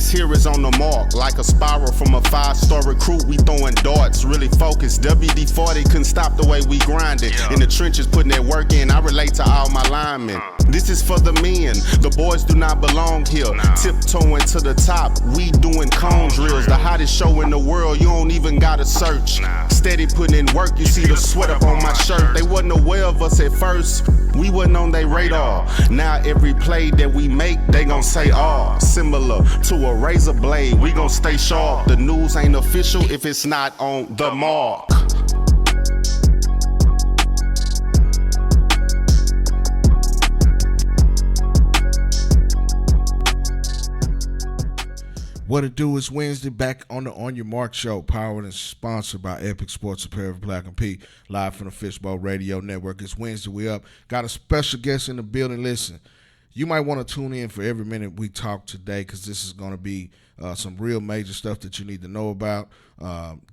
This here is on the mark, like a spiral from a 5-star recruit. We throwing darts, really focused. WD-40 couldn't stop the way we grind it. In the trenches, putting that work in. I relate to all my linemen. This is for the men. The boys do not belong here. Tiptoeing to the top, we doing cone drills. The hottest show in the world, you don't even gotta search. Steady putting in work, you see the sweat up on my shirt. They wasn't aware of us at first, we wasn't on their radar. Now every play that we make, they gon' say, oh, similar to a razor blade, we gon' stay sharp. The news ain't official if it's not on the mark. What it do is Wednesday, back on the On Your Mark show, powered and sponsored by Epic Sports Apparel, Black and P, live from the Fishbowl Radio Network. It's Wednesday, we up. Got a special guest in the building. Listen, you might want to tune in for every minute we talk today, because this is going to be some real major stuff that you need to know about.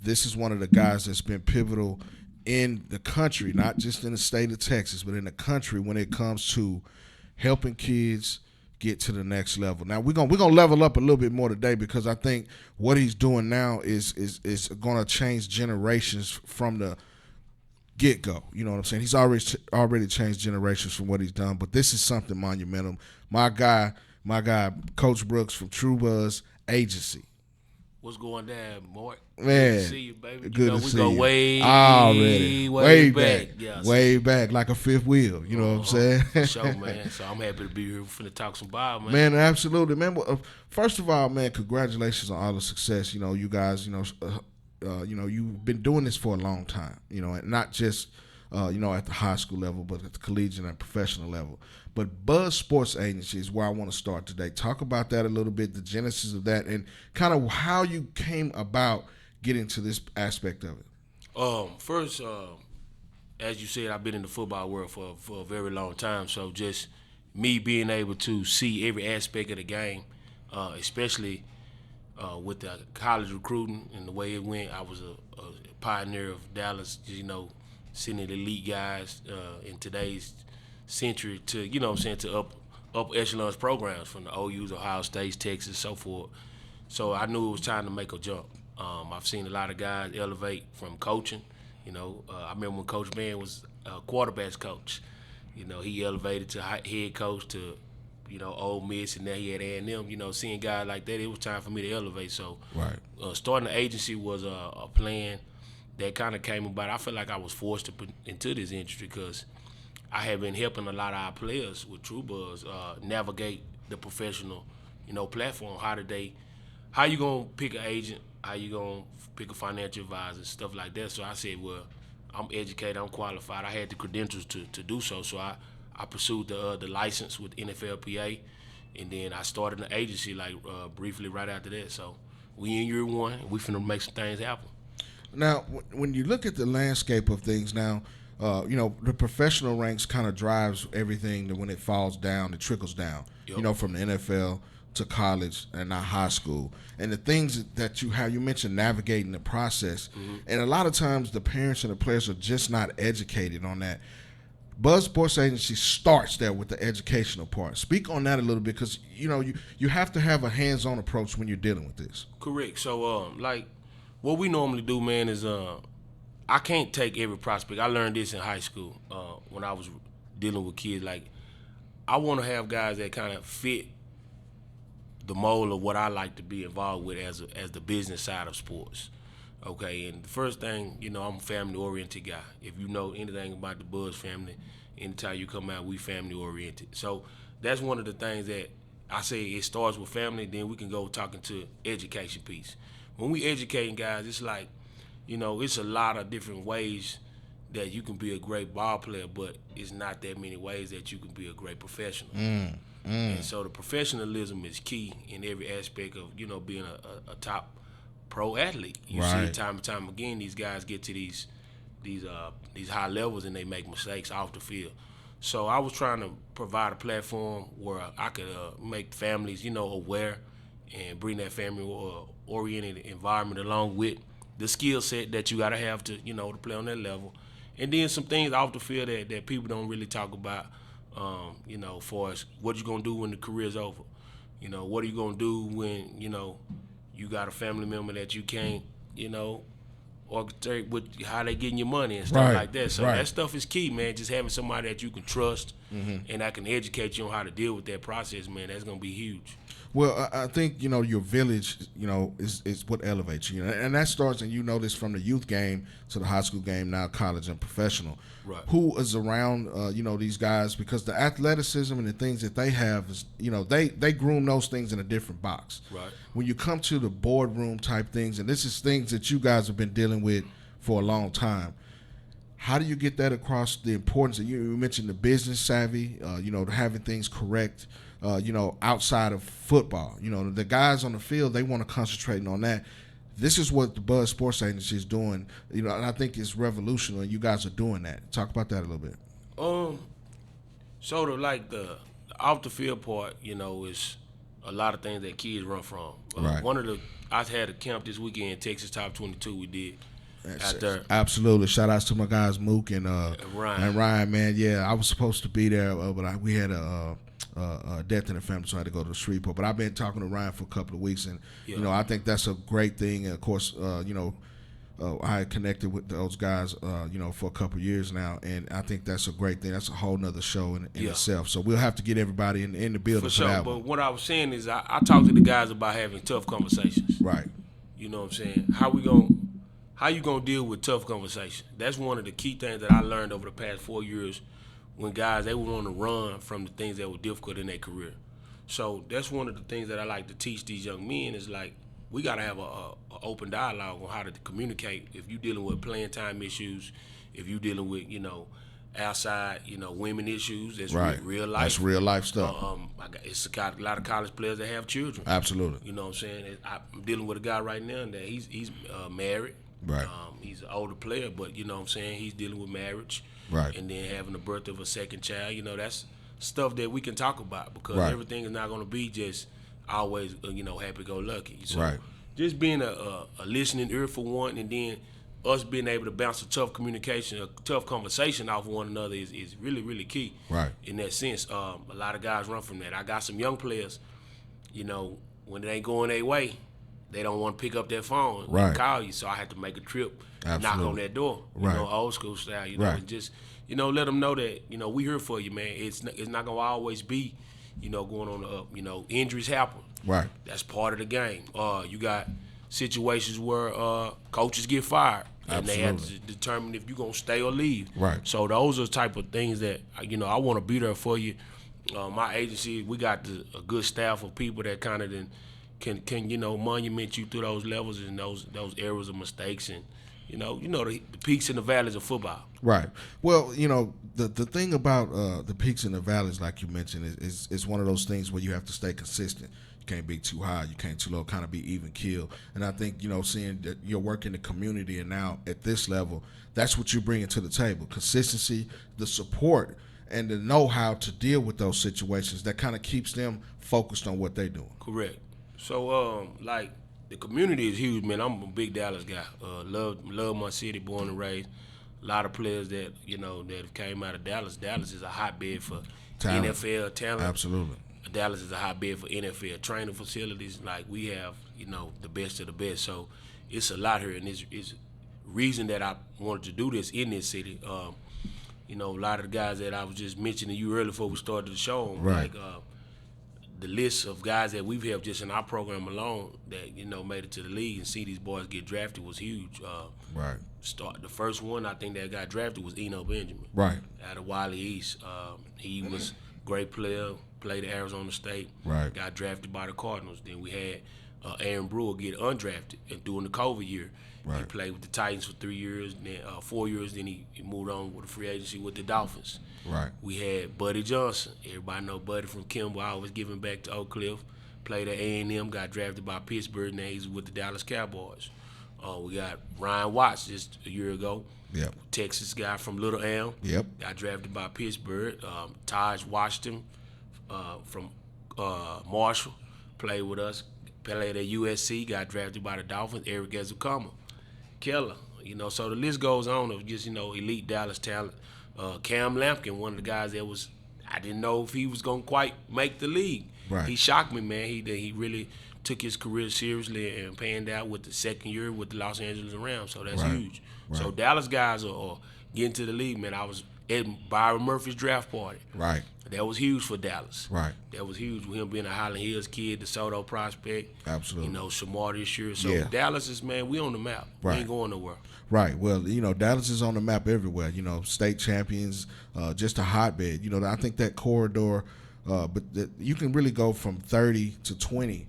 This is one of the guys that's been pivotal in the country, not just in the state of Texas, but in the country when it comes to helping kids get to the next level. Now we're gonna level up a little bit more today, because I think what he's doing now is gonna change generations from the get-go. You know what I'm saying? He's already changed generations from what he's done, but this is something monumental. My guy, Coach Brooks from True Buzz Agency. What's going down, Mark? Man, good to see you, baby. Good to see you. We go way back. Yes. Way back, like a fifth wheel. You know what I'm saying? Sure, man. So I'm happy to be here. We're finna talk some ball, man. Man, absolutely, man. First of all, man, congratulations on all the success. You know, you guys, you've been doing this for a long time. You know, and not just at the high school level, but at the collegiate and professional level. But Buzz Sports Agency is where I want to start today. Talk about that a little bit, the genesis of that, and kind of how you came about getting to this aspect of it. First, as you said, I've been in the football world for a very long time. So just me being able to see every aspect of the game, especially with the college recruiting and the way it went. I was a pioneer of Dallas, sending elite guys in today's century to, to up echelons programs from the OUs, Ohio States, Texas, so forth. So I knew it was time to make a jump. I've seen a lot of guys elevate from coaching. I remember when Coach Mann was a quarterbacks coach. He elevated to head coach to, Ole Miss, and now he had A&M. Seeing guys like that, it was time for me to elevate. So starting the agency was a plan that kind of came about. I feel like I was forced to put into this industry because I have been helping a lot of our players with True Buzz navigate the professional, platform. How you gonna pick an agent? How you gonna pick a financial advisor? Stuff like that. So I said, well, I'm educated, I'm qualified. I had the credentials to do so. So I pursued the license with NFLPA, and then I started an agency briefly right after that. So we in year one, and we finna make some things happen. Now, when you look at the landscape of things now, the professional ranks kind of drives everything that when it falls down, it trickles down, from the NFL to college and now high school. And the things that you mentioned navigating the process. Mm-hmm. And a lot of times the parents and the players are just not educated on that. Buzz Sports Agency starts there with the educational part. Speak on that a little bit, because, you have to have a hands-on approach when you're dealing with this. Correct. So, what we normally do, man, is I can't take every prospect. I learned this in high school when I was dealing with kids. I want to have guys that kind of fit the mold of what I like to be involved with as the business side of sports. Okay, and the first thing, I'm a family-oriented guy. If you know anything about the Buzz family, anytime you come out, we family-oriented. So that's one of the things that I say it starts with family, then we can go talking to education piece. When we educating guys, it's it's a lot of different ways that you can be a great ball player, but it's not that many ways that you can be a great professional. And so the professionalism is key in every aspect of, being a top pro athlete. You see it time and time again, these guys get to these high levels and they make mistakes off the field. So I was trying to provide a platform where I could make families, aware and bring that family-oriented environment along with the skill set that you got to have to, to play on that level. And then some things off the field that people don't really talk about, far as what you're going to do when the career's over. You know, what are you gonna do when you got a family member that you can't orchestrate with how they getting your money and stuff like that. So that stuff is key, man. Just having somebody that you can trust and that can educate you on how to deal with that process, man. That's gonna be huge. Well, I think your village, is what elevates you, and that starts, and this from the youth game to the high school game, now college and professional. Right. Who is around, these guys, because the athleticism and the things that they have is, they groom those things in a different box. Right. When you come to the boardroom type things, and this is things that you guys have been dealing with for a long time. How do you get that across the importance of, you mentioned the business savvy, having things correct, outside of football. The guys on the field, they want to concentrate on that. This is what the Buzz Sports Agency is doing, and I think it's revolutionary. You guys are doing that. Talk about that a little bit. Sort of like the off the field part, is a lot of things that kids run from. Right. I had a camp this weekend, Texas Top 22 we did. Out there. Absolutely. Shout outs to my guys Mook and Ryan, man. Yeah, I was supposed to be there, but we had a death in the family, so I had to go to the Shreveport. But I've been talking to Ryan for a couple of weeks, and I think that's a great thing. And of course, I connected with those guys, for a couple of years now, and I think that's a great thing. That's a whole nother show in itself. So we'll have to get everybody in the building for that. But what I was saying is, I talked to the guys about having tough conversations. Right. You know what I'm saying? How you gonna deal with tough conversation? That's one of the key things that I learned over the past 4 years. When guys, they were on the run from the things that were difficult in their career. So that's one of the things that I like to teach these young men is like, we got to have a open dialogue on how to communicate. If you're dealing with playing time issues, if you're dealing with, outside, women issues, that's real life. That's real life stuff. It's got a lot of college players that have children. Absolutely. You know what I'm saying? I'm dealing with a guy right now that he's married. Right. He's an older player, but you know what I'm saying? He's dealing with marriage. Right. And then having the birth of a second child. That's stuff that we can talk about because everything is not going to be just always, happy-go-lucky. So just being a listening ear for one, and then us being able to bounce a tough communication, a tough conversation off of one another is really, really key. Right. In that sense, a lot of guys run from that. I got some young players, when it ain't going their way, they don't want to pick up their phone and call you. So I had to make a trip, knock on that door, old school style, and just, let them know that, we here for you, man. It's not going to always be, going on the up. Injuries happen. Right. That's part of the game. You got situations where coaches get fired. And they have to determine if you're going to stay or leave. Right. So those are the type of things that, I want to be there for you. My agency, we got a good staff of people that kind of can monument you through those levels and those errors of mistakes and the peaks and the valleys of football. Right. Well, the thing about the peaks and the valleys, like you mentioned, is one of those things where you have to stay consistent. You can't be too high, you can't too low, kind of be even keel. And I think seeing that you're working the community and now at this level, that's what you're bringing to the table: consistency, the support, and the know-how to deal with those situations that kind of keeps them focused on what they're doing. Correct. So, the community is huge, man. I'm a big Dallas guy. Love my city, born and raised. A lot of players that, that have came out of Dallas. Dallas is a hotbed for talent. NFL talent. Absolutely. Dallas is a hotbed for NFL training facilities. Like, we have, the best of the best. So, it's a lot here, and it's reason that I wanted to do this in this city. A lot of the guys that I was just mentioning to you earlier before we started the show, the list of guys that we've helped just in our program alone that made it to the league and see these boys get drafted was huge. The first one I think that got drafted was Eno Benjamin. Right. Out of Wiley East. He was a great player, played at Arizona State. Right. Got drafted by the Cardinals. Then we had Aaron Brewer get undrafted and during the COVID year. Right. He played with the Titans for 3 years, then 4 years. Then he moved on with a free agency with the Dolphins. Right. We had Buddy Johnson. Everybody know Buddy from Kimball. Always giving back to Oak Cliff. Played at A&M. Got drafted by Pittsburgh. Now he's with the Dallas Cowboys. We got Ryan Watts just a year ago. Yep. Texas guy from Little Elm. Yep. Got drafted by Pittsburgh. Taj Washington from Marshall. Played with us. Played at USC. Got drafted by the Dolphins. Eric Ezekama. Keller, so the list goes on of just, elite Dallas talent. Cam Lampkin, one of the guys that I didn't know if he was going to quite make the league. Right. he shocked me, man. He really took his career seriously and panned out with the second year with the Los Angeles Rams. So that's Right. huge. Right. So Dallas guys are getting to the league, man. I was at Byron Murphy's draft party. Right. That was huge for Dallas. Right. That was huge with him being a Highland Hills kid, the Soto prospect. Absolutely. You know, Shamar this year. So Yeah. Dallas is, man, we on the map. Right. We ain't going nowhere. Right. Well, Dallas is on the map everywhere. State champions, just a hotbed. I think that corridor, you can really go from 30 to 20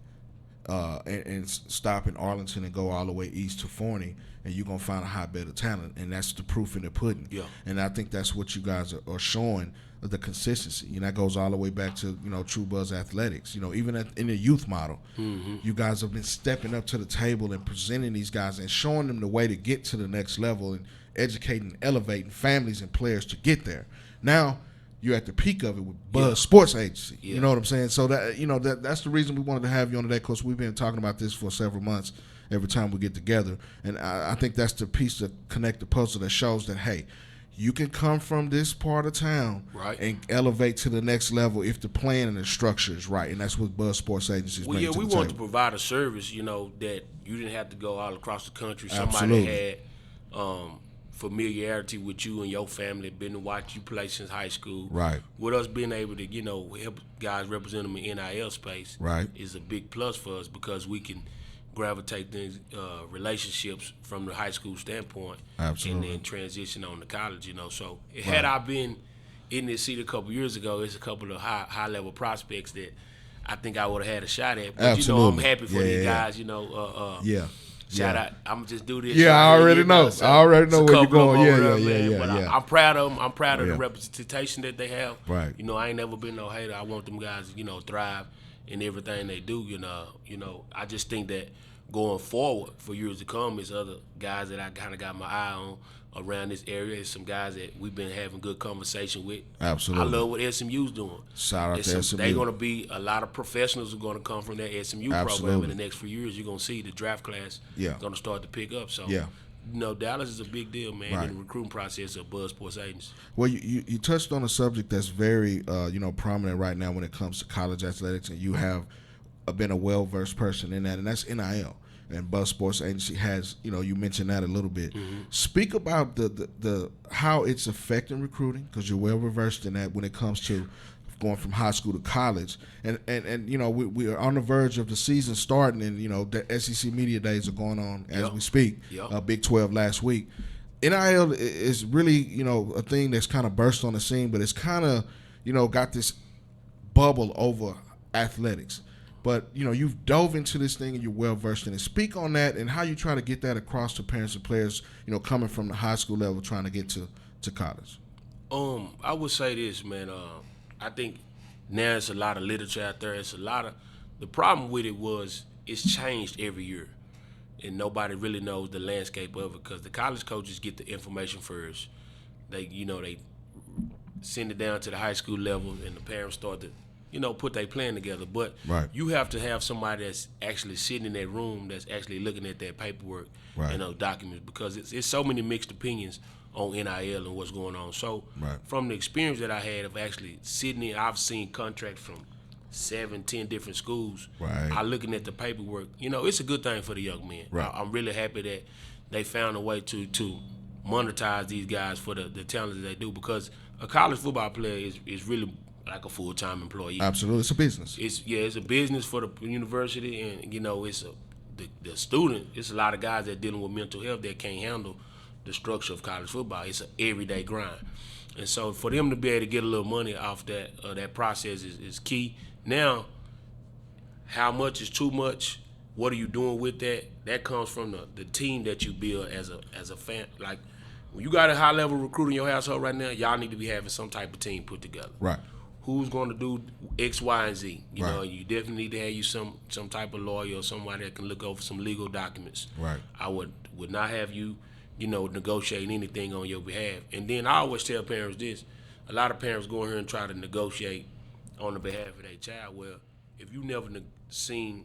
and stop in Arlington and go all the way east to Forney, and you're going to find a hotbed of talent, and that's the proof in the pudding. Yeah. And I think that's what you guys are showing, the consistency. And that goes all the way back to, True Buzz Athletics. Even in the youth model, you guys have been stepping up to the table and presenting these guys and showing them the way to get to the next level and educating, elevating families and players to get there. Now, you're at the peak of it with Buzz Sports Agency. Yeah. You know what I'm saying? So that's the reason we wanted to have you on today, because we've been talking about this for several months every time we get together. And I think that's the piece to connect the puzzle that shows that, hey, you can come from this part of town Right. and elevate to the next level if the plan and the structure is right. And that's what Buzz Sports Agency is Well, bringing yeah, to we the want to table. provide a service, that you didn't have to go all across the country. Somebody Absolutely. had familiarity with you and your family, been to watch you play since high school. Right. With us being able to, help guys represent them in NIL space Right. is a big plus for us, because we can gravitate things, relationships from the high school standpoint. Absolutely. And then transition on to college, So had I been in this seat a couple years ago, it's a couple of high level prospects that I think I would have had a shot at. But Absolutely. I'm happy for these Yeah. guys, Yeah. Shout out. I'm just do this. Yeah, I already know. I already know it's a where you're couple of going. them Yeah, over yeah, there, yeah, man. But yeah. I'm proud of them. I'm proud of Yeah. the representation that they have. Right. I ain't never been no hater. I want them guys, thrive in everything they do. I just think that going forward for years to come is other guys that I kind of got my eye on around this area. It's some guys that we've been having good conversation with. Absolutely. I love what SMU's doing. Shout out to SMU. They're going to be a lot of professionals who are going to come from that SMU program Absolutely. in the next few years. You're going to see the draft class Yeah. going to start to pick up. So, Yeah. Dallas is a big deal, man, Right. in the recruiting process of Buzz Sports Agency. Well, you touched on a subject that's very prominent right now when it comes to college athletics, and you have been a well-versed person in that, and that's NIL. And Buzz Sports Agency has, you mentioned that a little bit. Speak about the how it's affecting recruiting, because you're well versed in that when it comes to going from high school to college. And we are on the verge of the season starting, and the SEC media days are going on as Yep. we speak. Yep. Big 12 last week. NIL is really a thing that's kind of burst on the scene, but it's kind of got this bubble over athletics. But you've dove into this thing and you're well versed in it. Speak on that and how you try to get that across to parents and players, coming from the high school level trying to get to college. I would say this, man. I think now it's a lot of literature out there. It's a lot of the problem with it was it's changed every year, and nobody really knows the landscape of it, because the college coaches get the information first. They send it down to the high school level, and the parents start to put their plan together. But Right. you have to have somebody that's actually sitting in that room that's actually looking at that paperwork Right. and those documents, because it's so many mixed opinions on NIL and what's going on. So Right. from the experience that I had of actually sitting in, I've seen contracts from 7-10 different schools. Right. I looking at the paperwork. It's a good thing for the young men. Right. I'm really happy that they found a way to monetize these guys for the talent that they do, because a college football player is really like a full-time employee. Absolutely. It's a business. It's a business for the university, and it's the student. It's a lot of guys that dealing with mental health that can't handle the structure of college football. It's an everyday grind, and so for them to be able to get a little money off that process is key. Now, how much is too much? What are you doing with that? That comes from the team that you build as a fan. Like when you got a high level recruit in your household right now, y'all need to be having some type of team put together. Right. Who's going to do X, Y, and Z? Right. You definitely need to have you some type of lawyer or somebody that can look over some legal documents. Right. I would not have you, negotiating anything on your behalf. And then I always tell parents this: a lot of parents go in here and try to negotiate on the behalf of their child. Well, if you never seen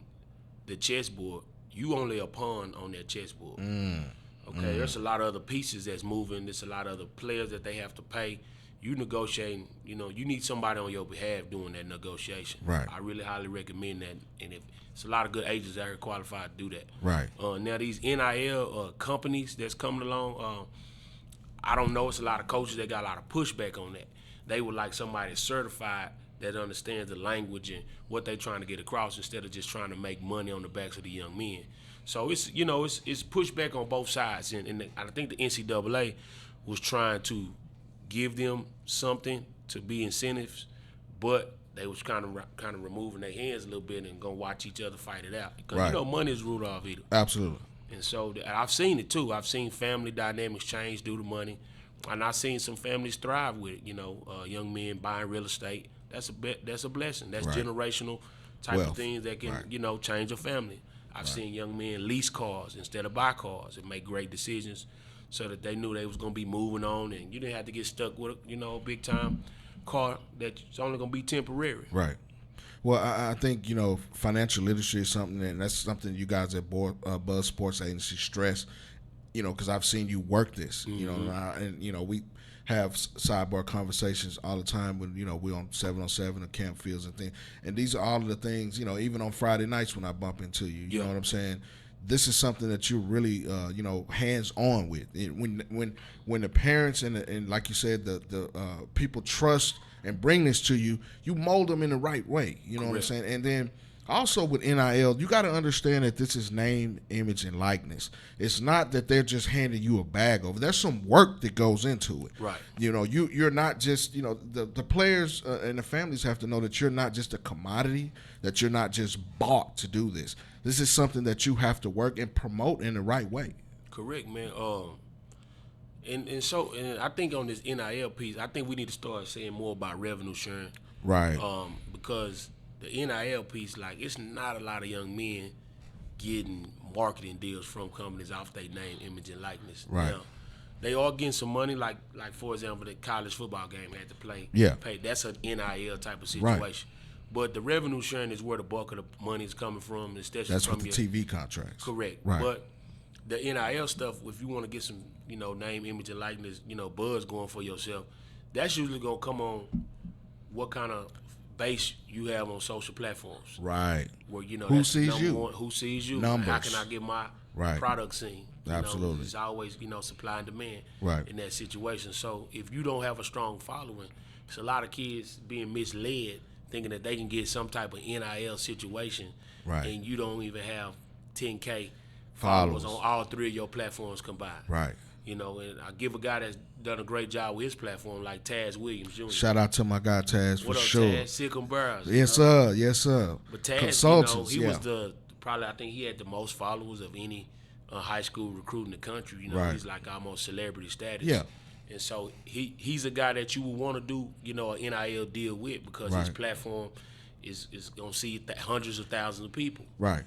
the chessboard, you only a pawn on that chessboard. Okay, there's a lot of other pieces that's moving. There's a lot of other players that they have to pay. you negotiating, you need somebody on your behalf doing that negotiation. Right. I really highly recommend that, and if it's a lot of good agents out here qualified to do that. Right. Now these NIL companies that's coming along, I don't know. It's a lot of coaches that got a lot of pushback on that. They would like somebody certified that understands the language and what they're trying to get across instead of just trying to make money on the backs of the young men. So it's pushback on both sides, and I think the NCAA was trying to give them something to be incentives, but they was kind of removing their hands a little bit and gonna watch each other fight it out because Right. money is ruled off either. Absolutely. And so I've seen it too. I've seen family dynamics change due to money, and I've seen some families thrive with it. Young men buying real estate. That's a blessing. That's Right. generational type Wealth. of things that can Right. change a family. I've seen young men lease cars instead of buy cars and make great decisions, so that they knew they was gonna be moving on, and you didn't have to get stuck with a big time car that's only gonna be temporary. Right. Well, I think financial literacy is something, and that's something you guys at Buzz Sports Agency stress. Because I've seen you work this. And we have sidebar conversations all the time when we're on 7-on-7 or camp fields and things. And these are all of the things. Even on Friday nights when I bump into you, you know what I'm saying. This is something that you're really, hands on with. When the parents and like you said, the people trust and bring this to you, you mold them in the right way. You know what I'm saying? And then also with NIL, you got to understand that this is name, image, and likeness. It's not that they're just handing you a bag over. There's some work that goes into it. Right. You're not just, the players and the families have to know that you're not just a commodity, that you're not just bought to do this. This is something that you have to work and promote in the right way. Correct, man. And I think on this NIL piece, I think we need to start saying more about revenue sharing. Right. Because the NIL piece, like, it's not a lot of young men getting marketing deals from companies off their name, image, and likeness. Right. Now, they are getting some money, like for example, the college football game had to play. Yeah. Pay. That's an NIL type of situation. Right. But the revenue sharing is where the bulk of the money is coming from, especially That's from with the TV contracts. Correct. Right. But the NIL stuff, if you want to get some, name, image, and likeness, buzz going for yourself, that's usually gonna come on what kind of base you have on social platforms. Right. Where Who that's sees number you? one, who sees you? Numbers. How can I get my Right. product seen? Absolutely. It's always supply and demand Right. in that situation. So if you don't have a strong following, it's a lot of kids being misled, thinking that they can get some type of NIL situation, Right. and you don't even have 10K Followers. followers on all three of your platforms combined. Right. And I give a guy that's done a great job with his platform, like Taz Williams Jr. Shout out to my guy Taz for What up, sure. Taz? Sick 'em Barrels. Yes, sir. Yes, sir. But Taz, Consultants, he yeah. was I think he had the most followers of any high school recruit in the country. Right. He's like almost celebrity status. Yeah. And so he's a guy that you would want to do, an NIL deal with, because his Right. platform is gonna see hundreds of thousands of people. Right.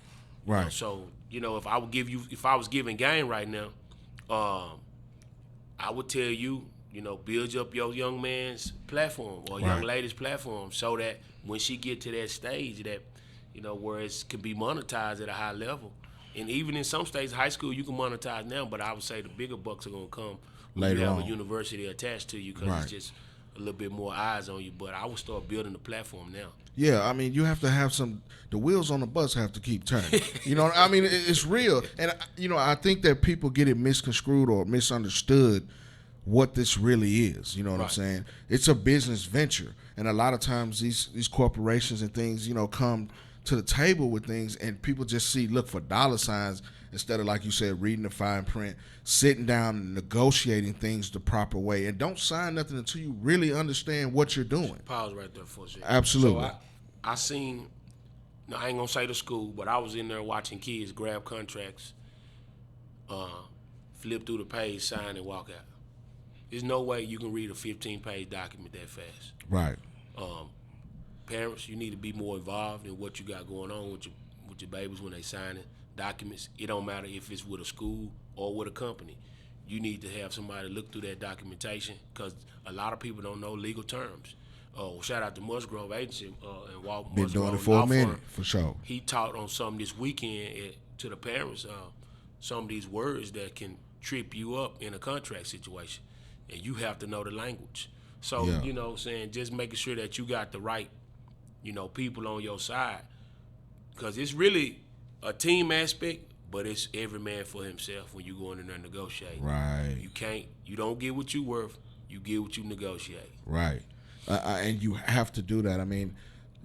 Right. So if I was giving game right now, I would tell you, build up your young man's platform or young Right. lady's platform, so that when she get to that stage that, where it can be monetized at a high level. And even in some states, high school, you can monetize now, but I would say the bigger bucks are gonna come when Later you have on. a university attached to you, because Right. it's just a little bit more eyes on you. But I would start building the platform now. Yeah, I mean, you have to have the wheels on the bus have to keep turning. It's real. And, I think that people get it misconstrued or misunderstood what this really is. You know what I'm Right. saying? It's a business venture. And a lot of times these corporations and things, come to the table with things, and people just look for dollar signs instead of, like you said, reading the fine print, sitting down and negotiating things the proper way. And don't sign nothing until you really understand what you're doing. Pause right there for a second. Absolutely. So I seen, I ain't gonna say the school, but I was in there watching kids grab contracts, flip through the page, sign, and walk out. There's no way you can read a 15-page document that fast. Right. Parents, you need to be more involved in what you got going on with your babies when they signing documents. It don't matter if it's with a school or with a company. You need to have somebody look through that documentation, because a lot of people don't know legal terms. Shout out to Musgrove Agency and Walt Been Musgrove doing it for a Law minute, Firm. for sure. He taught on some this weekend to the parents some of these words that can trip you up in a contract situation, and you have to know the language. So, Yeah. you know what I'm saying, just making sure that you got the right, people on your side. Because it's really a team aspect, but it's every man for himself when you go in there and negotiate. Right. You don't get what you worth, you get what you negotiate. Right. And you have to do that. I mean,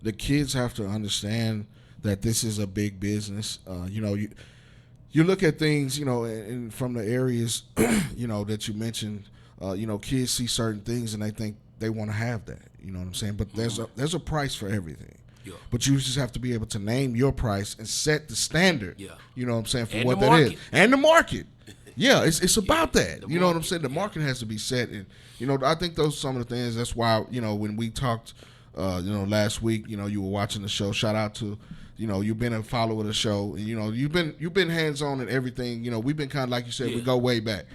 the kids have to understand that this is a big business. You look at things, and from the areas, that you mentioned, kids see certain things and they think they want to have that. You know what I'm saying? But there's a price for everything. Yeah. But you just have to be able to name your price and set the standard. Yeah. You know what I'm saying, for And what the that market. is. And the market. Yeah, it's about that. You know what I'm market, saying? The market has to be set. And, I think those are some of the things. That's why, when we talked, last week, you were watching the show. Shout out to, you've been a follower of the show. And, you've been hands-on in everything. We've been kind of, like you said, we go way back.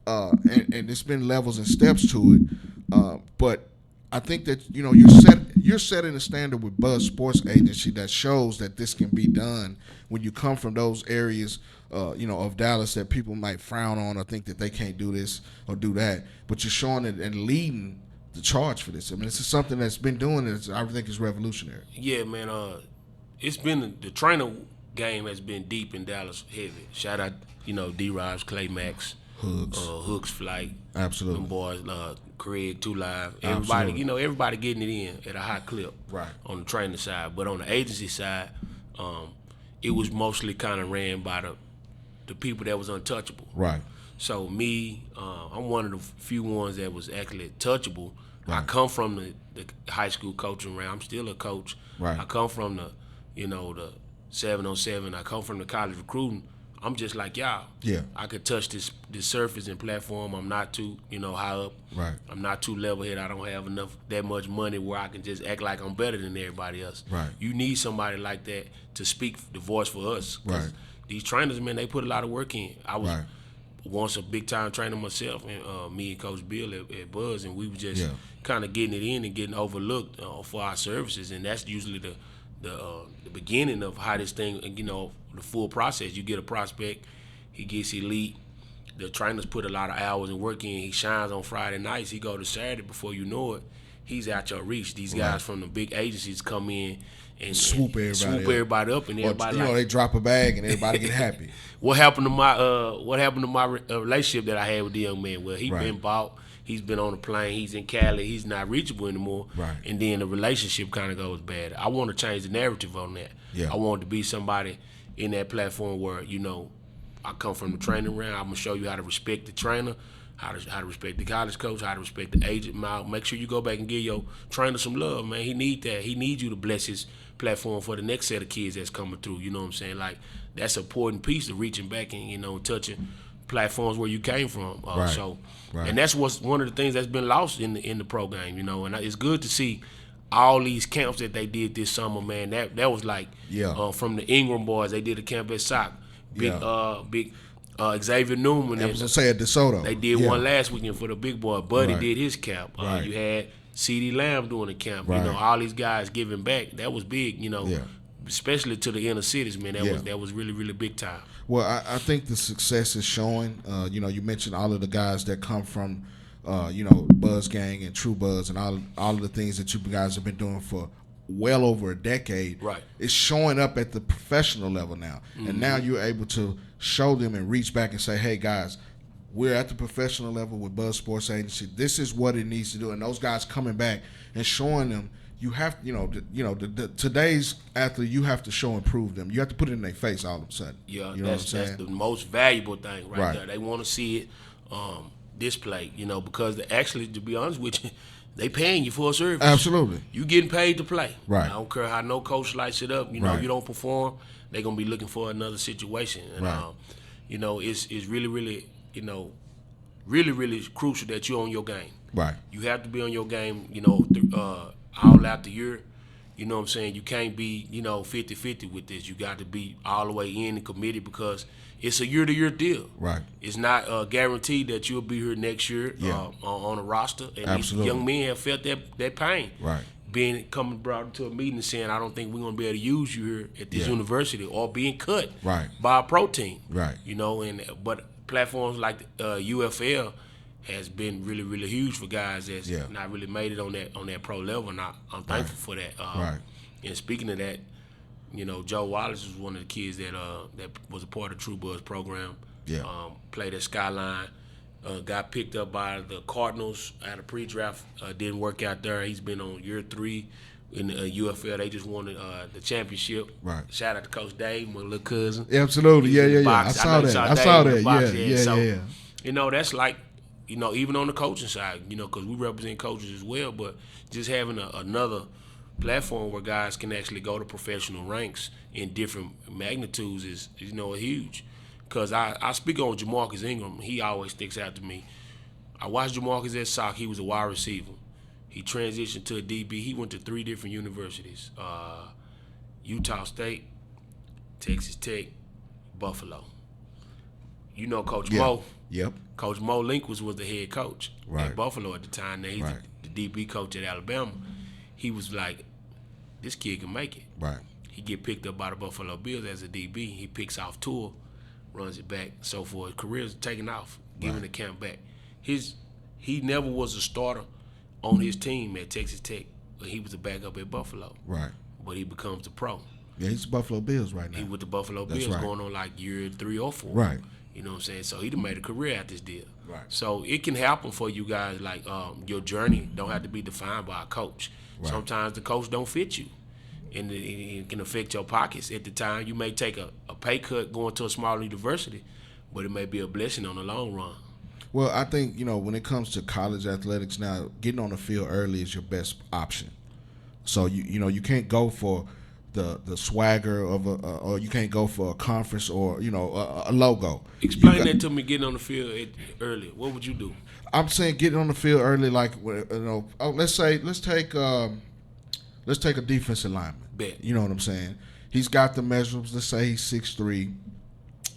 And it's been levels and steps to it. But I think that you're setting a standard with Buzz Sports Agency that shows that this can be done when you come from those areas, of Dallas that people might frown on or think that they can't do this or do that. But you're showing it and leading the charge for this. I mean, this is something that's been doing it. I think it's revolutionary. Yeah, man. It's been the trainer game has been deep in Dallas heavy. Shout out, D-Robs, Clay Max, Hooks Flight, Absolutely. them boys, Craig, Two Live, everybody, Absolutely. everybody getting it in at a high clip. Right. On the trainer side, but on the agency side, it was mostly kind of ran by the people that was untouchable. Right. So me, I'm one of the few ones that was actually touchable. Right. I come from the high school coaching realm. I'm still a coach. Right. I come from the 707. I come from the college recruiting. I'm just like y'all. Yeah. I could touch this surface and platform. I'm not too, high up. Right. I'm not too level-headed. I don't have that much money where I can just act like I'm better than everybody else. Right. You need somebody like that to speak the voice for us. 'Cause Right. these trainers, man, they put a lot of work in. I was Right. once a big-time trainer myself, and me and Coach Bill at Buzz, and we were just Yeah. kind of getting it in and getting overlooked for our services, and that's usually the beginning of how this thing, the full process. You get a prospect, he gets elite. The trainers put a lot of hours and work in. He shines on Friday nights. He go to Saturday, before you know it, he's out your reach. These guys from the big agencies come in and Swoop everybody up, and Or, everybody they drop a bag and everybody get happy. What happened to my relationship that I had with the young man? Well, he Right. been bought. He's been on the plane. He's in Cali. He's not reachable anymore. Right. And then the relationship kind of goes bad. I want to change the narrative on that. Yeah. I want to be somebody in that platform where, I come from the training round. I'm going to show you how to respect the trainer, how to respect the college coach, how to respect the agent. Make sure you go back and give your trainer some love, man. He need that. He needs you to bless his platform for the next set of kids that's coming through. You know what I'm saying? Like, that's an important piece of reaching back and, touching platforms where you came from. Right. So, Right. and that's one of the things that's been lost in the program, and it's good to see all these camps that they did this summer, man. That was like, from the Ingram boys, they did a camp at SOC. Big Xavier Newman. I was gonna say at DeSoto. They did one last weekend for the big boy. Buddy Right. did his camp. Right. You had C.D. Lamb doing a camp. Right. All these guys giving back. That was big. Especially to the inner cities, man. That was really, really big time. Well, I think the success is showing. You mentioned all of the guys that come from, Buzz Gang and True Buzz and all of the things that you guys have been doing for well over a decade. Right. It's showing up at the professional level now. Mm-hmm. And now you're able to show them and reach back and say, hey, guys, we're at the professional level with Buzz Sports Agency. This is what it needs to do. And those guys coming back and showing them, you have, today's athlete, you have to show and prove them. You have to put it in their face all of a sudden. Yeah, you know that's the most valuable thing right there. They want to see it displayed, because actually, to be honest with you, they paying you for a service. Absolutely. You getting paid to play. Right. I don't care how no coach lights it up. Right. You don't perform, they're going to be looking for another situation. And, Right. It's really, really, really, really crucial that you're on your game. Right. You have to be on your game, all out the year. You know what I'm saying? You can't be, 50-50 with this. You got to be all the way in and committed because it's a year-to-year deal. Right. It's not guaranteed that you'll be here next year on a roster. And Absolutely. these young men have felt that pain. Right. Coming brought to a meeting and saying, I don't think we're going to be able to use you here at this university, or being cut Right. by a pro team. Right. But platforms like UFL has been really, really huge for guys that's not really made it on that pro level. And I'm thankful for that. And speaking of that, you know, Joe Wallace was one of the kids that was a part of True Buzz program. Played at Skyline. Got picked up by the Cardinals at a pre-draft. Didn't work out there. He's been on year 3 in the UFL. They just won the championship. Right. Shout out to Coach Dave, my little cousin. Absolutely. Yeah. I saw that. Yeah. You know, that's like, you know, even on the coaching side, you know, because we represent coaches as well, but just having another platform where guys can actually go to professional ranks in different magnitudes is you know, huge. Because I speak on Jamarcus Ingram. He always sticks out to me. I watched Jamarcus at Sock. He was a wide receiver. He transitioned to a DB. He went to 3 different universities. Utah State, Texas Tech, Buffalo. You know Coach Mo. Yep. Coach Mo Linquist was the head coach at Buffalo at the time. Now he's the DB coach at Alabama. He was like, this kid can make it. Right. He get picked up by the Buffalo Bills as a DB. He picks off tour, runs it back, so forth. His career's taking off, giving the camp back. He never was a starter on his team at Texas Tech, but he was a backup at Buffalo. Right. But he becomes a pro. Yeah, he's the Buffalo Bills right now. He with the Buffalo Bills going on like year 3 or 4. Right. You know what I'm saying? So he done made a career out this deal. Right. So it can happen for you guys. Like your journey don't have to be defined by a coach. Right. Sometimes the coach don't fit you, and it can affect your pockets. At the time, you may take a pay cut going to a smaller university, but it may be a blessing on the long run. Well, I think, you know, when it comes to college athletics now, getting on the field early is your best option. So you know you can't go for the swagger of or you can't go for a conference or, you know, a logo. Explain that to me. Getting on the field early, what would you do? I'm saying getting on the field early, like, you know, let's take a defensive lineman. Bet. You know what I'm saying? He's got the measurables. Let's say he's 6'3",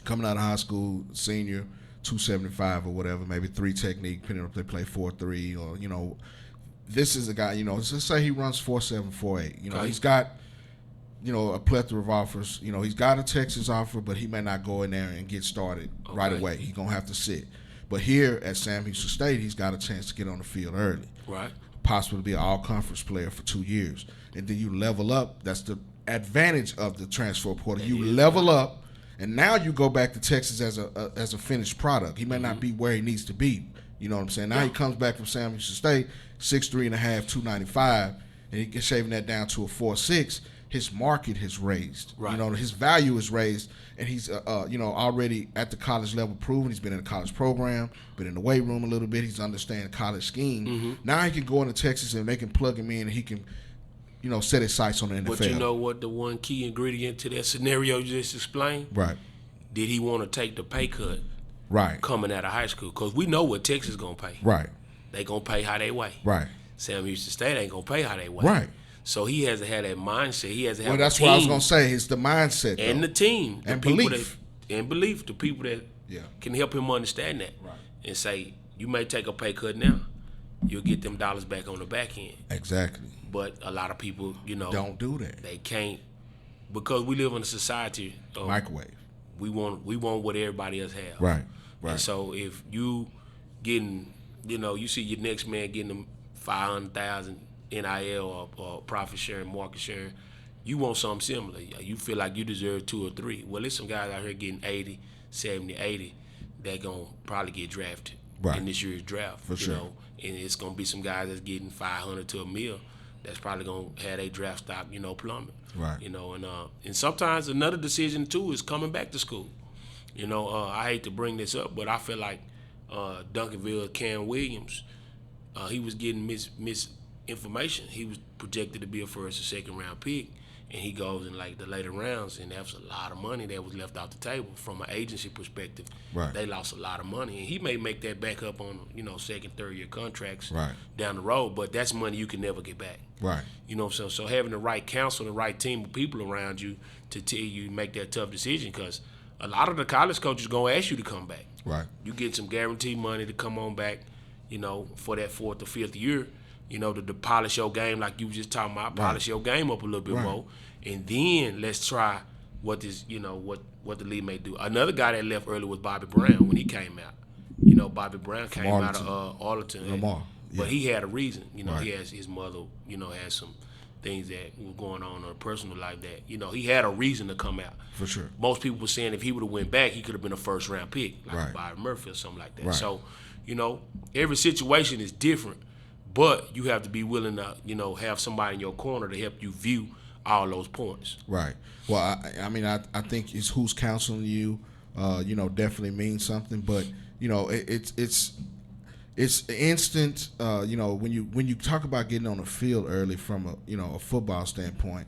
coming out of high school, senior, 275 or whatever, maybe 3 technique, depending on if they play 4-3 or, you know. This is a guy, you know, let's say he runs 4.7, 4.8. You know, he's got, you know, a plethora of offers. You know, he's got a Texas offer, but he may not go in there and get started right away. He's going to have to sit. But here at Sam Houston State, he's got a chance to get on the field early. Right. Possibly be an all-conference player for 2 years. And then you level up. That's the advantage of the transfer portal. You level up, and now you go back to Texas as a finished product. He may not be where he needs to be. You know what I'm saying? Now he comes back from Sam Houston State, 6'3.5", 295, and he gets shaving that down to a 4.6. His market has raised. Right. You know, his value is raised, and he's you know, already at the college level proven. He's been in the college program, been in the weight room a little bit. He's understanding college scheme. Now he can go into Texas and they can plug him in, and he can, you know, set his sights on the NFL. But you know what? The one key ingredient to that scenario you just explained. Right. Did he want to take the pay cut? Right. Coming out of high school, because we know what Texas gonna pay. Right. They gonna pay how they weigh. Right. Sam Houston State ain't gonna pay how they weigh. Right. So he has to have that mindset. He has to have well, that's a team. what I was gonna say. It's the mindset and though. the team and belief. The people that yeah. can help him understand that. Right. And say, you may take a pay cut now, you'll get them dollars back on the back end. Exactly. But a lot of people, you know, don't do that. They can't, because we live in a society of microwave. We want what everybody else has. Right. Right. And so if you getting, you know, you see your next man getting them 500,000 NIL or profit sharing, market sharing, you want something similar. You feel like you deserve 2 or 3. Well, there's some guys out here getting 80, 70, 80 that gonna probably get drafted in this year's draft. For sure. Know? And it's gonna be some guys that's getting 500 to $1 million that's probably gonna have their draft stock, you know, plummet. Right. You know, and sometimes another decision too is coming back to school. You know, I hate to bring this up, but I feel like Duncanville, Cam Williams, he was getting misinformation. He was projected to be a first or second round pick, and he goes in like the later rounds, and that's a lot of money that was left off the table from an agency perspective. Right. They lost a lot of money, and he may make that back up on, you know, second, third year contracts down the road, but that's money you can never get back. Right. You know what I'm saying? So having the right counsel, the right team of people around you to tell you make that tough decision, because a lot of the college coaches gonna ask you to come back. Right. You get some guaranteed money to come on back, you know, for that 4th or 5th year, you know, to polish your game like you was just talking about, polish your game up a little bit more, and then let's try what this, you know, what the league may do. Another guy that left early was Bobby Brown when he came out. Bobby Brown came out of Arlington. Lamar. Yeah. But he had a reason. Right. He has his mother, had some things that were going on in her personal life that, he had a reason to come out. For sure. Most people were saying if he would have went back, he could have been a first-round pick, like Right. Byron Murphy or something like that. Right. So, every situation is different, but you have to be willing to, have somebody in your corner to help you view all those points. Right. Well, I think it's who's counseling you, definitely means something. But it's instant. When you talk about getting on the field early from a football standpoint,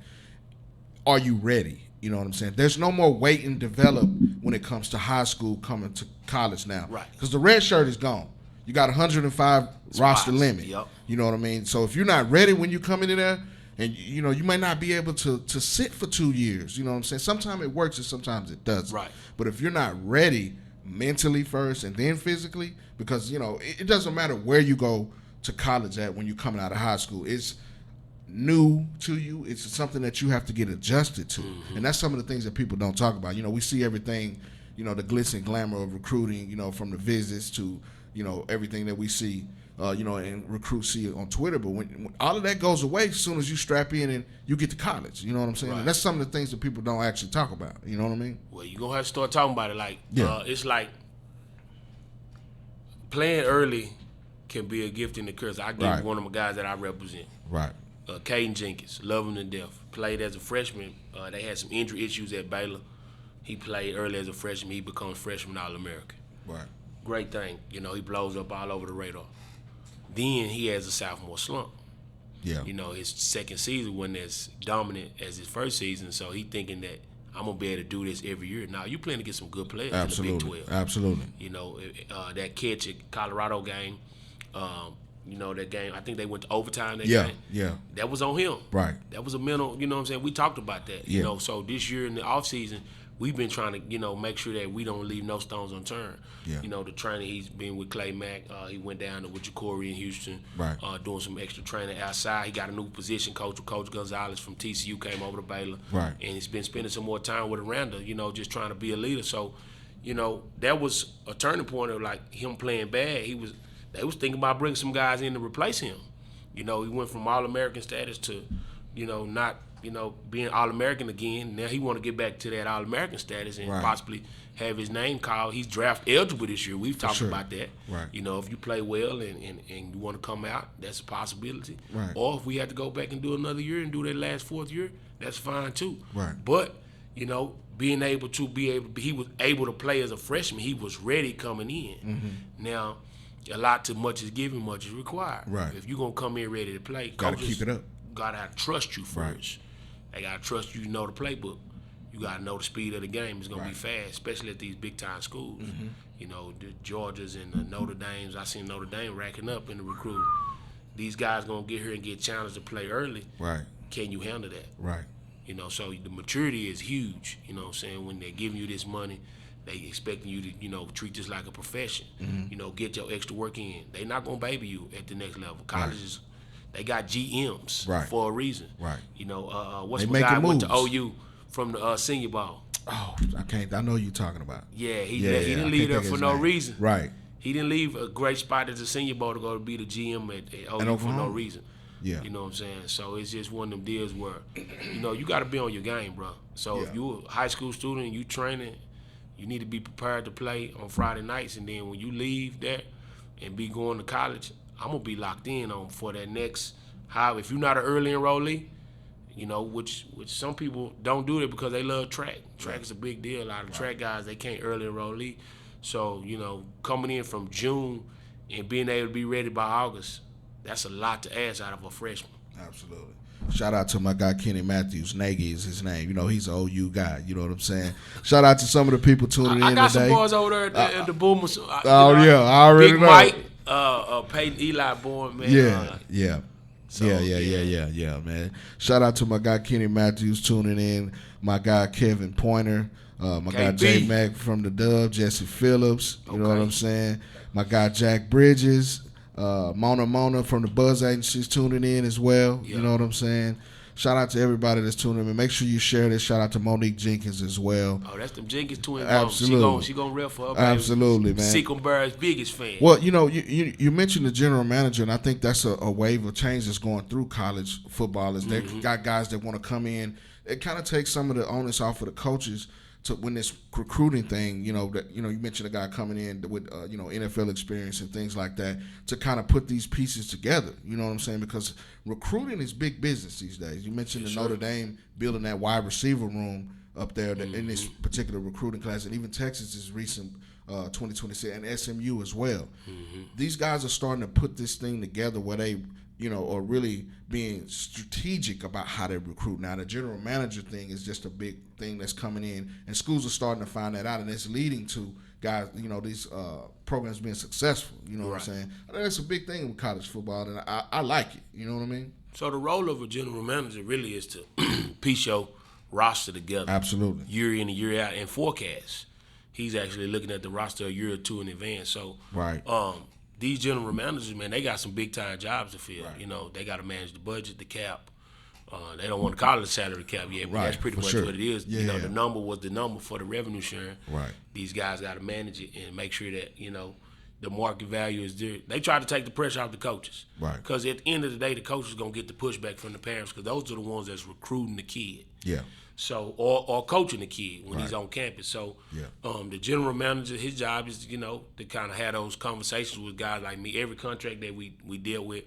are you ready? You know what I'm saying? There's no more wait and develop when it comes to high school coming to college now. Right. Because the red shirt is gone. You got 105 roster limit. Yep. You know what I mean? So if you're not ready when you come into there, and you might not be able to sit for 2 years. You know what I'm saying? Sometimes it works and sometimes it doesn't. Right. But if you're not ready mentally first and then physically, because it doesn't matter where you go to college at when you're coming out of high school. It's new to you. It's something that you have to get adjusted to. Mm-hmm. And that's some of the things that people don't talk about. We see everything, the glitz and glamour of recruiting, from the visits to, everything that we see, and recruits see on Twitter. But when all of that goes away as soon as you strap in and you get to college, you know what I'm saying? Right. And that's some of the things that people don't actually talk about. You know what I mean? Well, you're going to have to start talking about it. Like, Yeah. It's like playing early can be a gift and a curse. I give Right. one of my guys that I represent. Right. Caden Jenkins, love him to death. Played as a freshman. They had some injury issues at Baylor. He played early as a freshman. He becomes freshman All-American. Right. Great thing. He blows up all over the radar. Then he has a sophomore slump. Yeah. His second season wasn't as dominant as his first season, so he thinking that I'm going to be able to do this every year. Now, you playing to get some good players Absolutely. in the Big 12. Absolutely. That catch at Colorado game, that game, I think they went to overtime that Yeah. game. Yeah. That was on him. Right. That was a mental, what I'm saying? We talked about that. Yeah. So this year in the offseason, we've been trying to, make sure that we don't leave no stones unturned. Yeah. The training, he's been with Clay Mack. He went down to with Ja'Cory in Houston, Right. Doing some extra training outside. He got a new position coach with Coach Gonzalez from TCU, came over to Baylor. Right. And he's been spending some more time with Aranda, just trying to be a leader. So, that was a turning point of like him playing bad. They was thinking about bringing some guys in to replace him. He went from All-American status to, not being All-American again. Now he want to get back to that All-American status and Right. possibly have his name called. He's draft eligible this year. We've talked sure. about that. Right. If you play well and you want to come out, that's a possibility. Right. Or if we have to go back and do another year and do that last fourth year, that's fine too. Right. But, being able to he was able to play as a freshman. He was ready coming in. Mm-hmm. Now, a lot too much is given, much is required. Right. If you're going to come in ready to play, Gotta coaches keep it up. got to trust you first. Right. They got to trust you to know the playbook. You got to know the speed of the game. It's going to be fast, especially at these big-time schools. Mm-hmm. The Georgias and the Notre Dames. I seen Notre Dame racking up in the recruit. These guys going to get here and get challenged to play early. Right. Can you handle that? Right. So the maturity is huge, when they're giving you this money, they expecting you to, treat this like a profession. Mm-hmm. Get your extra work in. They not going to baby you at the next level. Colleges, they got GMs Right. for a reason. Right. What's They my guy making went to moves. OU from the senior ball? Oh, I know you're talking about. Yeah, he I didn't can't leave there think of for his no name. reason. Right. He didn't leave a great spot at the senior bowl to go to be the GM at OU for no Oklahoma? reason. Yeah. You know what I'm saying? So it's just one of them deals where, you got to be on your game, bro. So if you're a high school student and you training, you need to be prepared to play on Friday nights. And then when you leave that and be going to college, I'm going to be locked in on for that next if you're not an early enrollee, which some people don't do it because they love track. Track is a big deal. A lot of track guys, they can't early enrollee. So, coming in from June and being able to be ready by August, that's a lot to ask out of a freshman. Absolutely. Shout out to my guy Kenny Matthews. Nagy is his name. He's an OU guy. You know what I'm saying? Shout out to some of the people tuning in today. I got some boys over there at the Boomers. I already Big know. Mike, Peyton Eli born, man. Yeah, man. Shout out to my guy Kenny Matthews tuning in. My guy Kevin Pointer. My guy J Mac from the Dub. Jesse Phillips. You know what I'm saying? My guy Jack Bridges. Mona from the Buzz Agency's tuning in as well. You know what I'm saying? shout out to everybody that's tuning in. Make sure you share this. Shout out to Monique Jenkins as well. Oh, that's them Jenkins twins. Absolutely. She gonna rep for her baby. Absolutely, man. Seacom Bear's biggest fan. Well, you mentioned the general manager, and I think that's a wave of change that's going through college football. Is they got guys that want to come in. It kind of takes some of the onus off of the coaches to when this recruiting thing. You mentioned a guy coming in with NFL experience and things like that to kind of put these pieces together. You know what I'm saying? Because recruiting is big business these days. You mentioned the Notre Dame building that wide receiver room up there in this particular recruiting class, and even Texas's recent 2026 and SMU as well. These guys are starting to put this thing together where they, are really being strategic about how they recruit. Now, the general manager thing is just a big thing that's coming in, and schools are starting to find that out, and it's leading to guys, these programs being successful. You know what I'm saying? I think that's a big thing with college football, and I like it. You know what I mean? So the role of a general manager really is to piece your roster together. Absolutely. Year in and year out, and forecast. He's actually looking at the roster a year or two in advance. So, these general managers, man, they got some big time jobs to fill. Right. They got to manage the budget, the cap. They don't want to call it a salary cap yet, but that's pretty much what it is. Yeah. The number was the number for the revenue sharing. Right. These guys got to manage it and make sure that the market value is there. They try to take the pressure off the coaches. Right. Because at the end of the day, the coaches gonna get the pushback from the parents because those are the ones that's recruiting the kid. Yeah. So or coaching the kid when he's on campus. So the general manager, his job is to kind of have those conversations with guys like me. Every contract that we deal with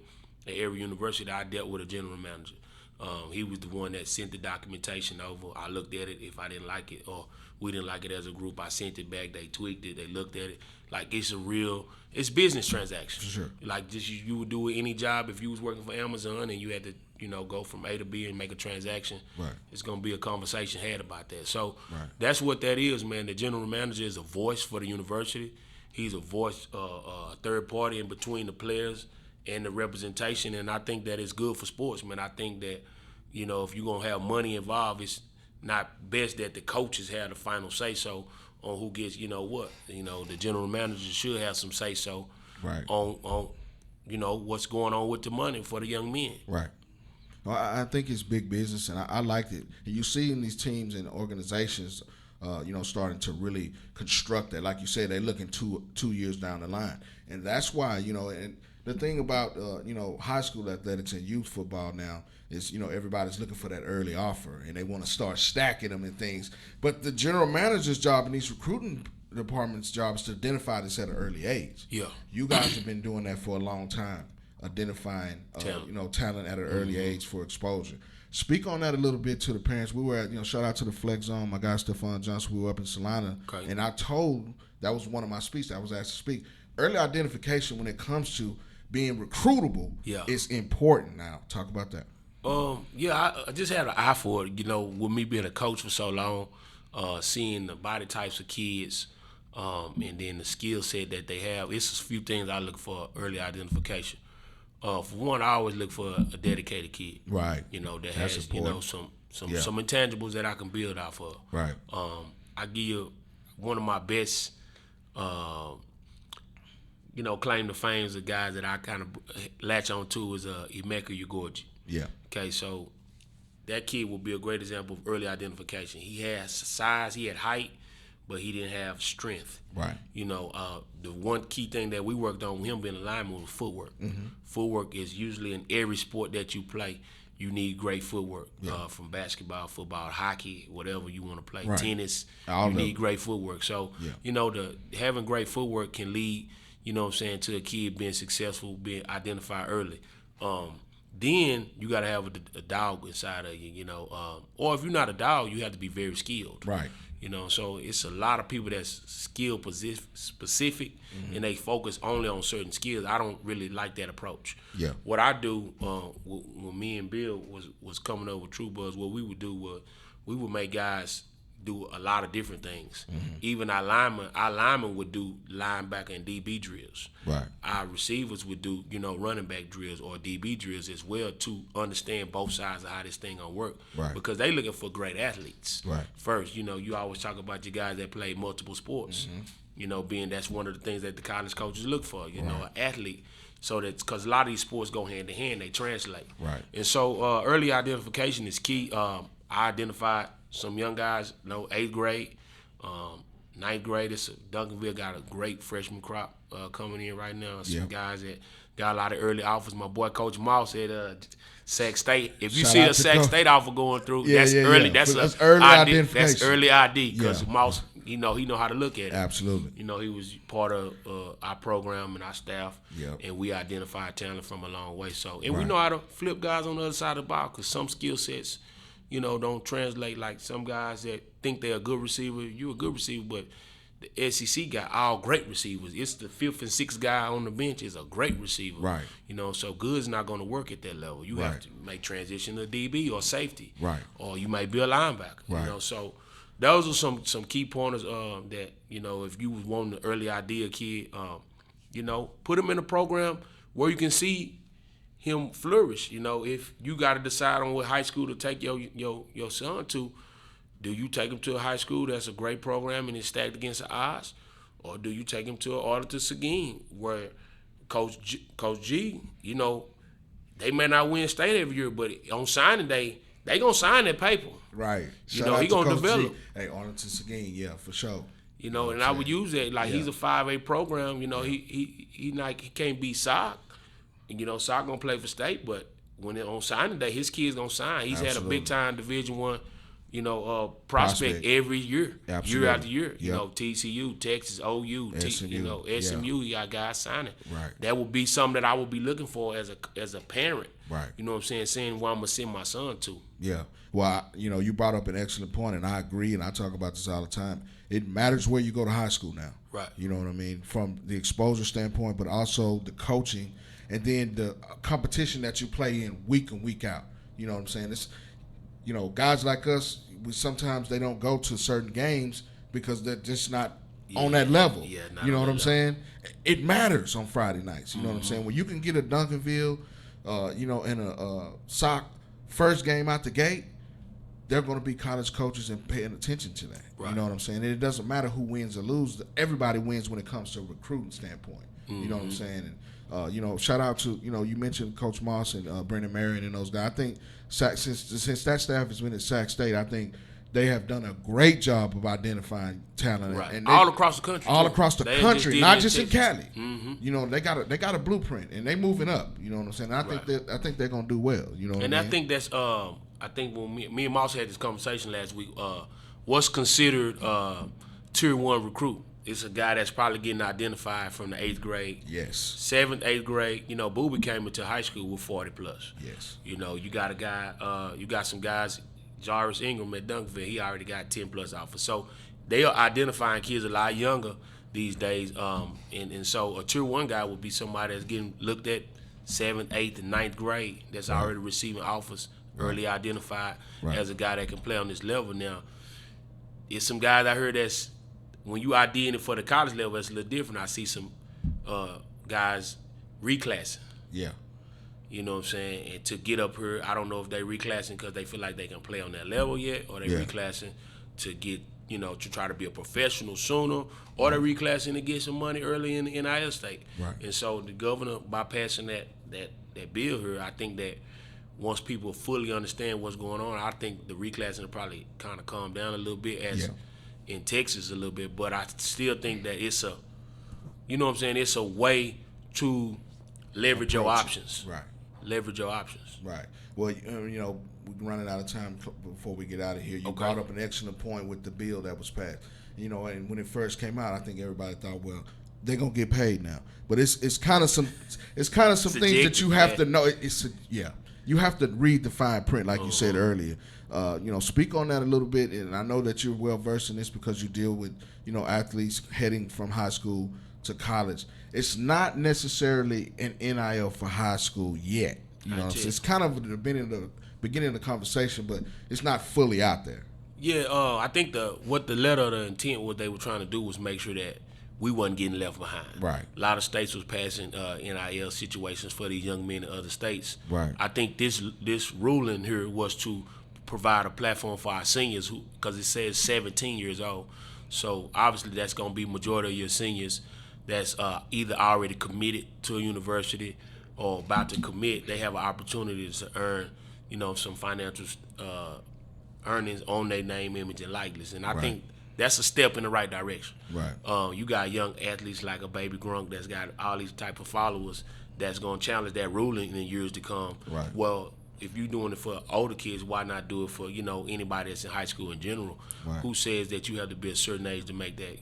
at every university, I dealt with a general manager. He was the one that sent the documentation over. I looked at it. If I didn't like it or we didn't like it as a group, I sent it back. They tweaked it. They looked at it. Like it's business transaction. For sure. Like just you would do with any job if you was working for Amazon and you had to go from A to B and make a transaction. Right. It's gonna be a conversation had about that. So that's what that is, man. The general manager is a voice for the university. He's a voice, third party in between the players and the representation, and I think that is good for sports, man. I think that if you're gonna have money involved, it's not best that the coaches have the final say so on who gets what. The general manager should have some say so on what's going on with the money for the young men. Right. Well, I think it's big business, and I liked it. And you see in these teams and organizations, starting to really construct that. Like you said, they're looking 2 years down the line, and that's why and the thing about high school athletics and youth football now is everybody's looking for that early offer, and they want to start stacking them and things. But the general manager's job in these recruiting department's job is to identify this at an early age. Yeah, you guys have been doing that for a long time. Identifying talent at an early age for exposure. Speak on that a little bit to the parents. We were at shout out to the Flex Zone, my guy Stephon Johnson. We were up in Salina, and that was one of my speeches. I was asked to speak. Early identification when it comes to being recruitable is important. Now, talk about that. I just had an eye for it. With me being a coach for so long, seeing the body types of kids, and then the skill set that they have. It's a few things I look for early identification. For one, I always look for a dedicated kid. Right. That has some intangibles that I can build off of. Right. I give you one of my best, claim to fame is the guys that I kind of latch on to is Emeka Ugorji. Yeah. Okay, so that kid will be a great example of early identification. He has size, he had height, but he didn't have strength. Right. The one key thing that we worked on with him being a lineman was footwork. Mm-hmm. Footwork is usually in every sport that you play. You need great footwork from basketball, football, hockey, whatever you want to play, tennis. You need great footwork. So, having great footwork can lead, to a kid being successful, being identified early. Then you got to have a dog inside of you, or if you're not a dog, you have to be very skilled. Right. So it's a lot of people that's skill specific, and they focus only on certain skills. I don't really like that approach. Yeah. What I do when me and Bill was coming up with True Buzz, what we would do was we would make guys do a lot of different things. Mm-hmm. Even our linemen would do linebacker and DB drills. Right. Our receivers would do, running back drills or DB drills as well to understand both sides of how this thing gonna work. Right. Because they looking for great athletes. Right. First, you always talk about your guys that play multiple sports. Mm-hmm. You know, being that's one of the things that the college coaches look for. You know, an athlete. So that because a lot of these sports go hand in hand, they translate. Right. And so early identification is key. I identified some young guys, 8th grade, 9th grade. Duncanville got a great freshman crop coming in right now. Some guys that got a lot of early offers. My boy Coach Moss at Sac State. If you see a Sac State offer going through, that's early. That's early identification. That's early ID because Moss, he know how to look at it. Absolutely. You know, he was part of our program and our staff, Yep. and we identified talent from a long way. So, and we know how to flip guys on the other side of the ball because some skill sets, don't translate. Like some guys that think they're a good receiver, you're a good receiver, but the SEC got all great receivers. It's the 5th and 6th guy on the bench is a great receiver. Right. So good's not going to work at that level. You have to make transition to DB or safety. Right. Or you might be a linebacker. Right. So those are some key pointers that, if you was wanting an early idea kid, put him in a program where you can see him flourish. If you got to decide on what high school to take your son to, do you take him to a high school that's a great program and is stacked against the odds, or do you take him to an Arlington Seguin where Coach G, they may not win state every year, but on signing day, they gonna sign that paper. Right. He gonna develop. Hey, Arlington Seguin, yeah, for sure. And I would use that he's a 5A program. He can't beat Sock. Sock gonna play for state, but when on signing day, his kid's gonna sign. He's had a big time Division I. Prospect every year, year after year. TCU, Texas, OU, SMU. You got guys signing. Right. That would be something that I would be looking for as a parent. Right. You know what I'm saying? Seeing where I'm gonna send my son to. Yeah. Well, you brought up an excellent point, and I agree, and I talk about this all the time. It matters where you go to high school now. Right. You know what I mean? From the exposure standpoint, but also the coaching, and then the competition that you play in week in, week out. You know what I'm saying? It's guys like us, sometimes they don't go to certain games because they're just not on that level. Yeah, you know what I'm saying? It matters on Friday nights. You know what I'm saying? When you can get a Duncanville, in a SOC first game out the gate, they're going to be college coaches and paying attention to that. Right. You know what I'm saying? And it doesn't matter who wins or loses. Everybody wins when it comes to a recruiting standpoint. You know what I'm saying? And, shout out to, you mentioned Coach Moss and Brendan Marion and those guys. I think since that staff has been at Sac State, I think they have done a great job of identifying talent. Right. And all across the country. All across the country, not just in Cali. Mm-hmm. They got a blueprint, and they moving up. You know what I'm saying? I think they're going to do well. You know what I mean? And I think that's I think when me and Moss had this conversation last week, what's considered Tier 1 recruit? It's a guy that's probably getting identified from the 8th grade. Yes. 7th, 8th grade. Booby came into high school with 40 plus. Yes. You got a guy. You got some guys. Jarvis Ingram at Duncanville. He already got 10 plus offers. So they are identifying kids a lot younger these days. And so a Tier 1 guy would be somebody that's getting looked at 7th, 8th, and 9th grade. That's already receiving offers. Early identified as a guy that can play on this level. Now, it's some guys I heard that's when you IDing it for the college level, it's a little different. I see some guys reclassing. Yeah. You know what I'm saying? And to get up here, I don't know if they reclassing because they feel like they can play on that level yet, or they reclassing to get, to try to be a professional sooner, or they reclassing to get some money early in the NIL state. Right. And so the governor, by passing that bill here, I think that once people fully understand what's going on, I think the reclassing will probably kind of calm down a little bit as in Texas a little bit. But I still think that it's a, it's a way to leverage your options. Right. Leverage your options. Right. Well, we're running out of time before we get out of here. You brought up an excellent point with the bill that was passed. And when it first came out, I think everybody thought, well, they're gonna get paid now. But it's kind of some things that you have to know. You have to read the fine print, like you said earlier. Speak on that a little bit. And I know that you're well versed in this because you deal with athletes heading from high school to college. It's not necessarily an NIL for high school yet. It's kind of the beginning of the conversation, but it's not fully out there. Yeah, I think what the letter of the intent, what they were trying to do was make sure that we wasn't getting left behind. Right. A lot of states was passing NIL situations for these young men in other states. Right. I think this ruling here was to provide a platform for our seniors because it says 17 years old. So obviously that's going to be majority of your seniors that's either already committed to a university or about to commit. They have an opportunity to earn, some financial earnings on their name, image, and likeness. And I think that's a step in the right direction. Right. You got young athletes like a Baby Grunk that's got all these type of followers that's going to challenge that ruling in years to come. Right. Well, if you're doing it for older kids, why not do it for, anybody that's in high school in general? Right. Who says that you have to be a certain age to make that,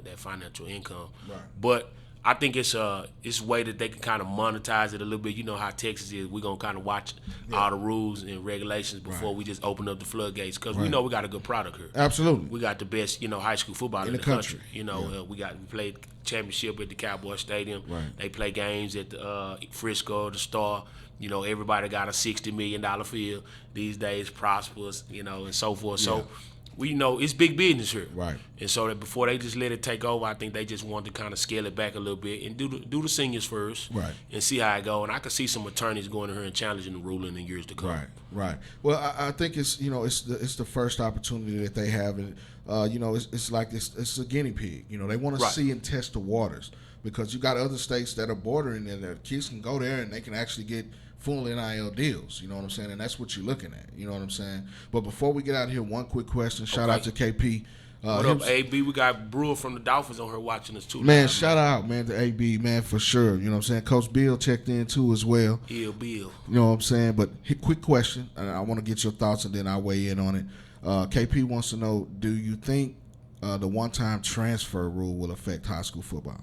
that financial income? Right. But I think it's a way that they can kind of monetize it a little bit. You know how Texas is. We're going to kind of watch all the rules and regulations before we just open up the floodgates, because we know we got a good product here. Absolutely. We got the best, high school football in the country. We played championship at the Cowboy Stadium. Right. They play games at the Frisco, the Star. Everybody got a $60 million field these days, prosperous, and so forth. Yeah. So we know it's big business here. Right. And so that before they just let it take over, I think they just want to kind of scale it back a little bit and do the seniors first. Right. And see how it go. And I could see some attorneys going in here and challenging the ruling in years to come. Right. Well, I think it's it's the first opportunity that they have, and it's like it's a guinea pig. They want to see and test the waters, because you got other states that are bordering and their kids can go there and they can actually get full NIL deals, you know what I'm saying? And that's what you're looking at, you know what I'm saying? But before we get out of here, one quick question. Shout out to KP. What up, AB? We got Brewer from the Dolphins on here watching us too. Man, shout out, man, to AB, man, for sure. You know what I'm saying? Coach Bill checked in too as well. Bill. You know what I'm saying? But quick question, and I want to get your thoughts and then I'll weigh in on it. KP wants to know, do you think the one-time transfer rule will affect high school football?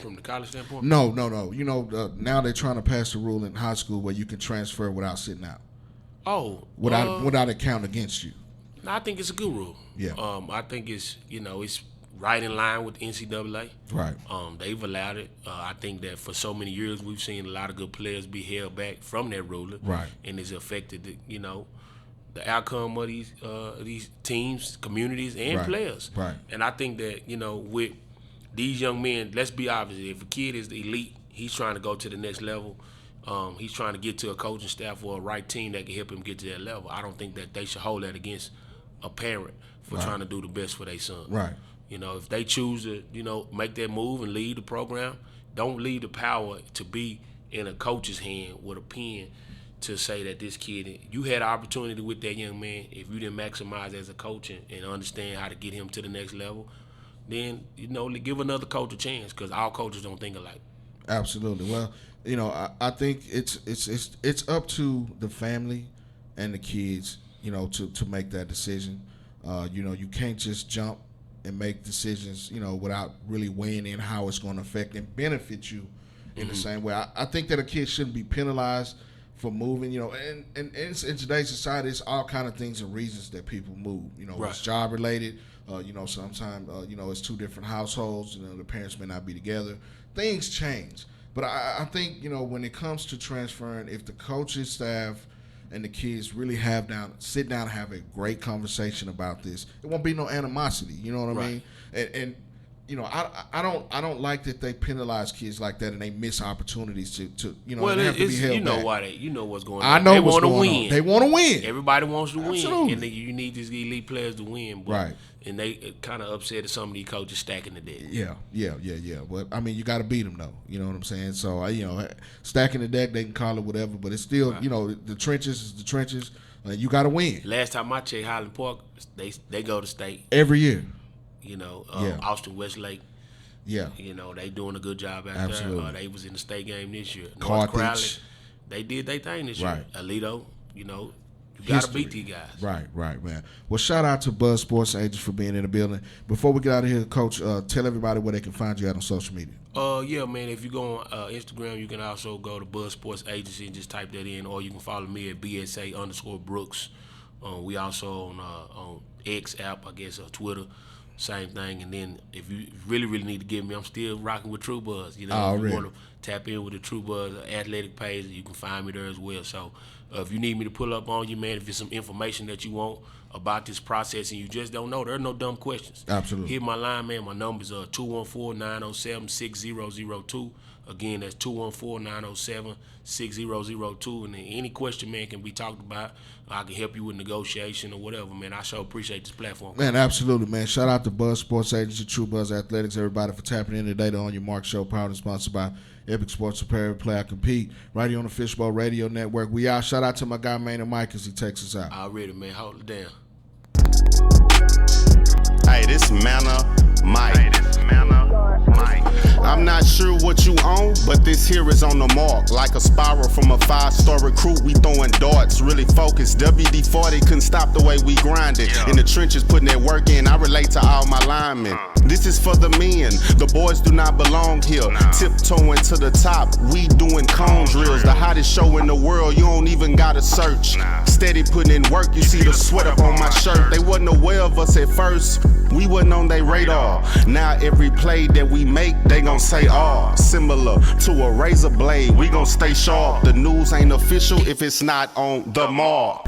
From the college standpoint? No. Now they're trying to pass the rule in high school where you can transfer without sitting out. Oh. Without it counting against you. No, I think it's a good rule. Yeah. I think it's right in line with the NCAA. Right. They've allowed it. I think that for so many years we've seen a lot of good players be held back from that ruling. Right. And it's affected the outcome of these teams, communities, and players. Right. And I think that with these young men, let's be obvious. If a kid is the elite, he's trying to go to the next level. He's trying to get to a coaching staff or a right team that can help him get to that level. I don't think that they should hold that against a parent for trying to do the best for their son. Right. If they choose to, make that move and lead the program, don't leave the power to be in a coach's hand with a pen to say that this kid, you had an opportunity with that young man. If you didn't maximize as a coach and understand how to get him to the next level, then give another coach a chance, because all coaches don't think alike. Absolutely. Well, I think it's up to the family and the kids, to make that decision. You can't just jump and make decisions, without really weighing in how it's going to affect and benefit you in the same way. I think that a kid shouldn't be penalized for moving, and in today's society, it's all kind of things and reasons that people move. It's job related. Sometimes, it's two different households. The parents may not be together. Things change. But I think, when it comes to transferring, if the coaching staff and the kids really sit down and have a great conversation about this, it won't be no animosity. You know what I mean? And I don't like that they penalize kids like that and they miss opportunities to well, they have to be held back. Why what's going on. I know they what's want to going win. on. They want to win. Everybody wants to Absolutely. win, and you need these elite players to win. But, right. And they kind of upset at some of these coaches stacking the deck. Yeah. But I mean, you got to beat them though. You know what I'm saying? So stacking the deck, they can call it whatever, but it's still the trenches is the trenches. You got to win. Last time I checked, Highland Park, they go to state every year. Austin Westlake. Yeah. They doing a good job out Absolutely. there. They was in the state game this year. Carthage. North Crowley, they did their thing this year. Alito, you got to beat these guys. Right, man. Well, shout out to Buzz Sports Agents for being in the building. Before we get out of here, Coach, tell everybody where they can find you at on social media. Yeah, man. If you go on Instagram, you can also go to Buzz Sports Agency and just type that in, or you can follow me at BSA_Brooks. We also on X app, I guess, or Twitter. Same thing. And then if you really, really need to get me, I'm still rocking with True Buzz. If you want to tap in with the True Buzz athletic page, you can find me there as well. So if you need me to pull up on you, man, if it's some information that you want, about this process and you just don't know, there are no dumb questions. Absolutely. Hit my line, man. My number's 214-907-6002. Again, that's 214-907-6002. And then any question, man, can be talked about. I can help you with negotiation or whatever, man. I sure appreciate this platform. Man, absolutely, man. Shout out to Buzz Sports Agency, True Buzz Athletics, everybody for tapping in today. The On Your Mark Show, powered and sponsored by Epic Sports Apparel, Play I Compete, right here on the Fishbowl Radio Network. We out. Shout out to my guy, man, and Mike, as he takes us out. Already, man. Hold it down. Hey, this Manna Mike. I'm not sure what you own, but this here is on the mark. Like a spiral from a 5-star recruit, we throwing darts, really focused. WD-40 couldn't stop the way we grind it. In the trenches, putting that work in, I relate to all my linemen. This is for the men, the boys do not belong here. Tiptoeing to the top, we doing cone drills. The hottest show in the world, you don't even gotta search. Steady putting in work, you see the sweat up on my shirt. They wasn't aware of us at first, we wasn't on their radar. Now every play that we make, they gon' say, similar to a razor blade, we gon' stay sharp. The news ain't official if it's not on the mark.